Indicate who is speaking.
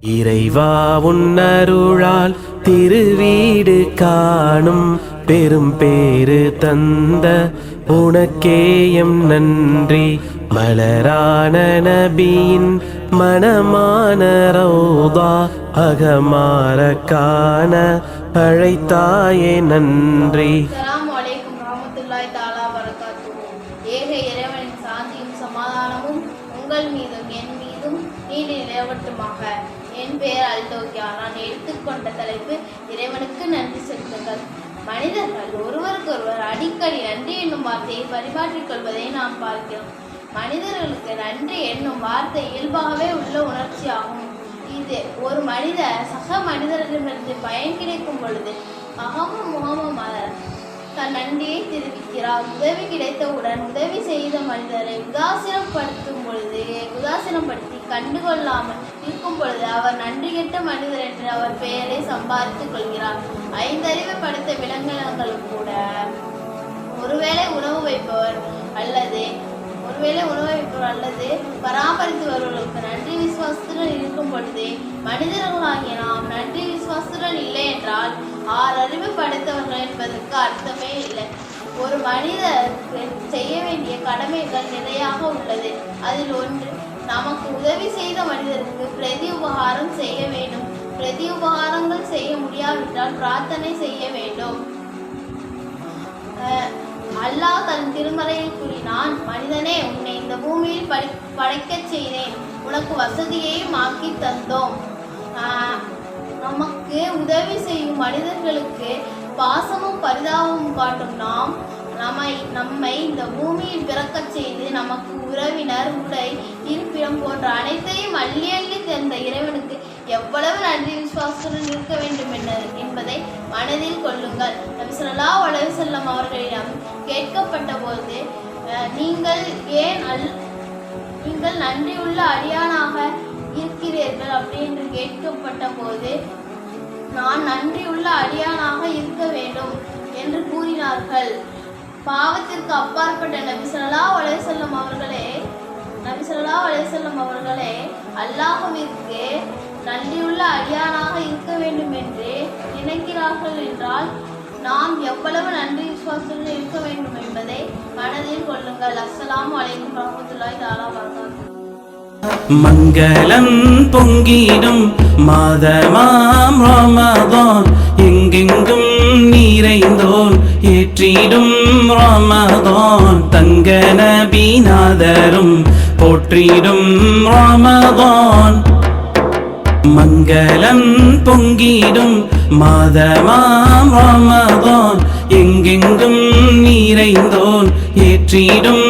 Speaker 1: இறைவா உன்னருளால் திருவீடு காணும் பெரும் பேறு தந்த உனக்கேயம் நன்றி. மலரான நபியின் மனமான ரௌதா அகமார காண அழைத்தாயே நன்றி.
Speaker 2: இறைவனின் சாந்தியும் சமாதானமும் உங்கள் மீதும் என் மீதும் நீடி நிலவட்டுமாக. என் பெயர் அல்தோக்கியா. நான் எடுத்துக்கொண்ட தலைப்பு இறைவனுக்கு நன்றி செலுத்துங்கள். மனிதர்கள் ஒருவருக்கொருவர் அடிக்கடி நன்றி என்னும் வார்த்தையை பரிமாற்றிக் கொள்வதை நாம் பார்க்கிறோம். மனிதர்களுக்கு நன்றி என்னும் வார்த்தை இயல்பாகவே உள்ள உணர்ச்சியாகும். இது ஒரு மனிதர் சக மனிதர்களிடமிருந்து பயன் கிடைக்கும் பொழுது முகமும் தன் நன்றியை தெரிவிக்கிறார். உதவி கிடைத்தவுடன் உதவி செய்த மனிதரை உதாசீனப்படுத்தி கண்டுகொள்ளாமல் இருக்கும் பொழுது அவர் நன்றி கெட்ட மனிதர் என்று அவர் பெயரை சம்பாதித்துக் கொள்கிறார். 5 அறிவு படைத்த விலங்கினங்களும் கூட ஒருவேளை உணவு வைப்பவர் அல்லது பராமரித்து வருவர்களுக்கு நன்றி விசுவாசத்துடன் இருக்கும் பொழுது மனிதர்களாகிய நாம் நன்றி விசுவாசத்துடன் இல்லை என்றால் 6 அறிவு படைத்தவர்கள் என்பதற்கு அர்த்தமே இல்லை. ஒரு மனிதருக்கு செய்ய வேண்டிய கடமைகள் நிறையாக உள்ளது. அதில் ஒன்று, நமக்கு உதவி செய்த மனிதருக்கு பிரதி உபகாரம் செய்ய வேண்டும். பிரதி உபகாரங்கள் செய்ய முடியாவிட்டால் பிரார்த்தனை செய்ய வேண்டும். அல்லாஹ் தன் திருமறையில் கூறினான், மனிதனே, உன்னை இந்த பூமியில் படைக்கச் செய்தேன், உனக்கு வசதியையும் ஆக்கி தந்தோம். நமக்கு உதவி செய்யும் மனிதர்களுக்கு பாசமும் பரிதாபமும் காட்டும் நாம் நம்மை இந்த பூமியில் பிறக்கச் செய்து நமக்கு உறவினர், உடை, இருப்பிடம் போன்ற அனைத்தையும் அள்ளி அள்ளி தந்த இறைவனுக்கு எவ்வளவு நன்றி விசுவாசத்துடன் இருக்க வேண்டும் என்பதை மனதில் கொள்ளுங்கள். நபி ஸல்லல்லாஹு அலைஹி வஸல்லம் அவர்களிடம் கேட்கப்பட்ட போது நீங்கள் நன்றியுள்ள அடியானாக இருக்கிறீர்கள் அப்படின்னு கேட்கப்பட்ட போது நான் நன்றியுள்ள அடியானாக இருக்க வேண்டும் என்று கூறினார்கள். பாவத்திற்கு அப்பாற்பட்ட நபி ஸல்லல்லாஹு அலைஹி வஸல்லம் அவர்களே அல்லாஹ்விற்கு நன்றியுள்ள அடியானாக இருக்க வேண்டும் என்று நினைக்கிறார்கள் என்றால் நாம் எவ்வளவு நன்றி விசுவாசத்துடன் இருக்க வேண்டும் என்பதை மனதில் கொள்ளுங்கள். அஸ்ஸலாமு அலைக்கும் வரஹ்மத்துல்லாஹி தஆலா வபரகாத்துஹு.
Speaker 1: மங்களம் பொங்கிடும் மாதமாம் ரமதான், எங்கெங்கும் நிறைந்தோன் ஏற்றிடும் ரமதான், தங்க நபிநாதரும் போற்றிடும் ரமதான். மங்களம் பொங்கிடும் மாதமாம் ரமதான், எங்கெங்கும் நிறைந்தோன் ஏற்றிடும்